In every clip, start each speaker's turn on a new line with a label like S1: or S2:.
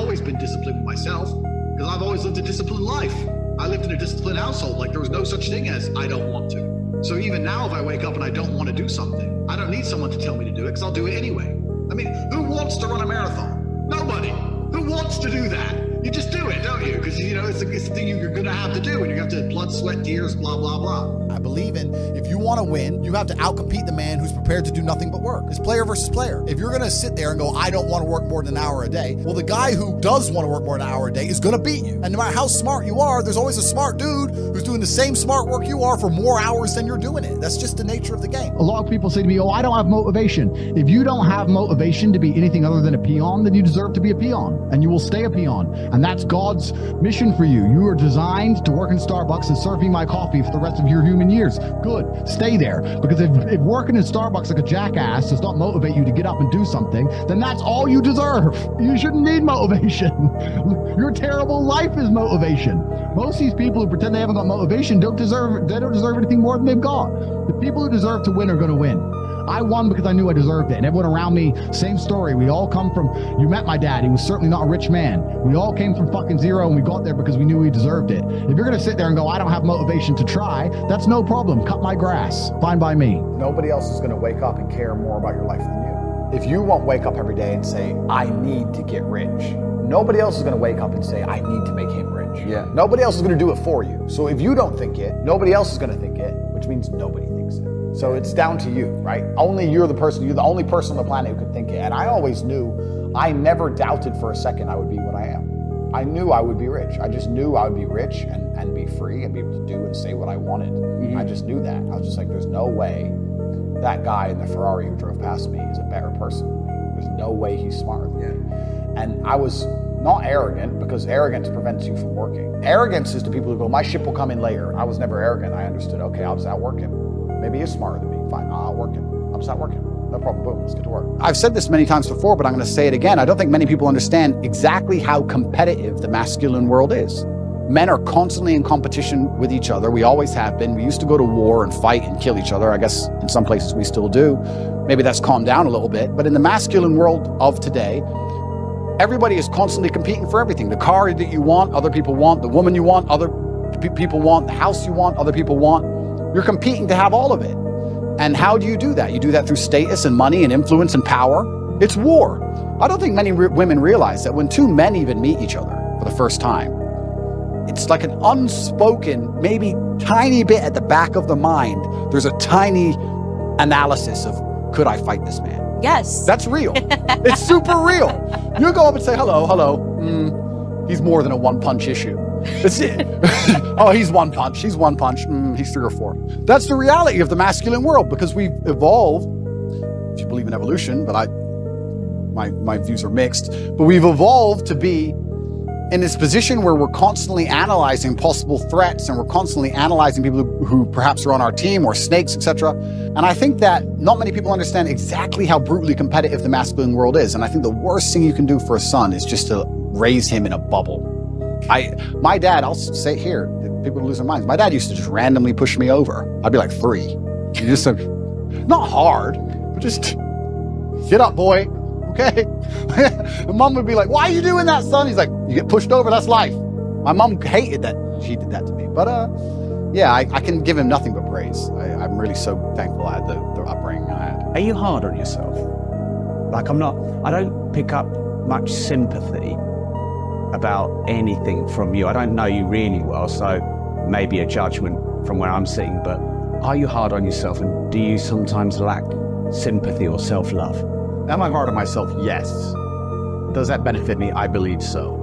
S1: always been disciplined myself because I've always lived a disciplined life. I lived in a disciplined household. Like there was no such thing as I don't want to. So even now, if I wake up and I don't want to do something, I don't need someone to tell me to do it because I'll do it anyway. I mean, who wants to run a marathon? Nobody. Who wants to do that? You just do it, don't you? Because, you know, it's a thing you're going to have to do, and you have to blood, sweat, tears, blah, blah, blah.
S2: I believe in, if you want to win, you have to outcompete the man who's prepared to do nothing but work. It's player versus player. If you're going to sit there and go, I don't want to work more than an hour a day, well, the guy who does want to work more than an hour a day is going to beat you. And no matter how smart you are, there's always a smart dude who's doing the same smart work you are for more hours than you're doing it. That's just the nature of the game.
S3: A lot of people say to me, oh, I don't have motivation. If you don't have motivation to be anything other than a peon, then you deserve to be a peon, and you will stay a peon. And that's God's mission for you. You are designed to work in Starbucks and serve me my coffee for the rest of your human years. Good. Stay there. Because if working in Starbucks like a jackass does not motivate you to get up and do something, then that's all you deserve. You shouldn't need motivation. Your terrible life is motivation. Most of these people who pretend they haven't got motivation don't deserve anything more than they've got. The people who deserve to win are going to win. I won because I knew I deserved it. And everyone around me, same story. We all come from, you met my dad. He was certainly not a rich man. We all came from fucking zero and we got there because we knew we deserved it. If you're going to sit there and go, I don't have motivation to try, that's no problem. Cut my grass. Fine by me.
S4: Nobody else is going to wake up and care more about your life than you. If you won't wake up every day and say, I need to get rich, nobody else is going to wake up and say, I need to make him rich.
S5: Yeah.
S4: Nobody else is going to do it for you. So if you don't think it, nobody else is going to think it, which means nobody thinks it. So it's down to you, right? Only you're the only person on the planet who could think it. And I always knew, I never doubted for a second I would be what I am. I knew I would be rich. I just knew I would be rich and be free and be able to do and say what I wanted. I just knew that. I was just like, there's no way that guy in the Ferrari who drove past me is a better person than me. There's no way he's smarter than me. And I was not arrogant, because arrogance prevents you from working. Arrogance is to people who go, my ship will come in later. I was never arrogant. I understood, okay, I'll just outwork him. Maybe he's smarter than me. Fine, I'll outwork him. I'll just outwork him. No problem, boom, let's get to work.
S5: I've said this many times before, but I'm going to say it again. I don't think many people understand exactly how competitive the masculine world is. Men are constantly in competition with each other. We always have been. We used to go to war and fight and kill each other. I guess in some places we still do. Maybe that's calmed down a little bit. But in the masculine world of today, everybody is constantly competing for everything. The car that you want, other people want. The woman you want, other people want. The house you want, other people want. You're competing to have all of it. And how do you do that? You do that through status and money and influence and power. It's war. I don't think many women realize that when two men even meet each other for the first time, it's like an unspoken, maybe tiny bit at the back of the mind. There's a tiny analysis of, could I fight this man?
S6: Yes.
S5: That's real. It's super real. You go up and say, hello. He's more than a one-punch issue. That's it. Oh, he's one punch. He's one punch. He's 3 or 4. That's the reality of the masculine world, because we've evolved, if you believe in evolution, but my views are mixed, but we've evolved to be in this position where we're constantly analyzing possible threats, and we're constantly analyzing people who perhaps are on our team or snakes, etc. And I think that not many people understand exactly how brutally competitive the masculine world is. And I think the worst thing you can do for a son is just to raise him in a bubble. My dad, I'll say it here, people lose their minds. My dad used to just randomly push me over. I'd be like 3. You just not hard, but just get up, boy. Okay. And mom would be like, why are you doing that, son? He's like, you get pushed over, that's life. My mom hated that she did that to me. But yeah, I can give him nothing but praise. I'm really so thankful I had the upbringing I had.
S7: Are you hard on yourself? Like I don't pick up much sympathy about anything from you. I don't know you really well, so maybe a judgment from where I'm sitting, but are you hard on yourself, and do you sometimes lack sympathy or self-love?
S8: Am I hard on myself? Yes. Does that benefit me? I believe so.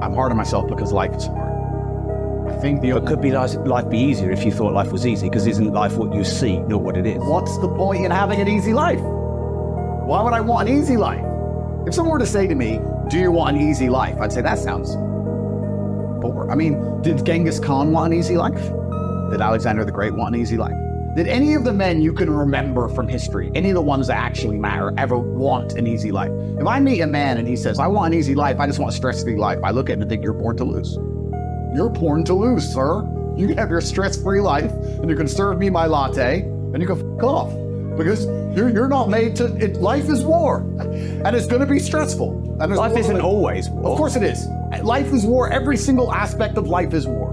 S8: I'm hard on myself because life is hard. I think
S7: But could life be easier if you thought life was easy? Because isn't life what you see, not what it is?
S8: What's the point in having an easy life? Why would I want an easy life? If someone were to say to me, do you want an easy life? I'd say, that sounds boring. I mean, did Genghis Khan want an easy life? Did Alexander the Great want an easy life? Did any of the men you can remember from history, any of the ones that actually matter, ever want an easy life? If I meet a man and he says, I want an easy life, I just want a stress-free life, I look at him and think, you're born to lose. You're born to lose, sir. You can have your stress-free life, and you can serve me my latte, and you can fuck off. because you're not made to. Life is war, and it's going to be stressful. And
S7: Life isn't always war.
S8: Of course it is. Life is war. Every single aspect of life is war.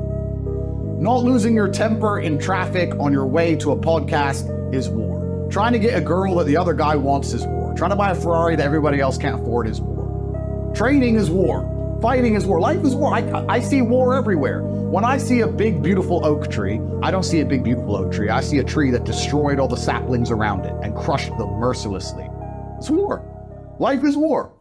S8: Not losing your temper in traffic on your way to a podcast is war. Trying to get a girl that the other guy wants is war. Trying to buy a Ferrari that everybody else can't afford is war. Training is war. Fighting is war. Life is war. I see war everywhere. When I see a big, beautiful oak tree, I don't see a big, beautiful oak tree. I see a tree that destroyed all the saplings around it and crushed them mercilessly. It's war. Life is war.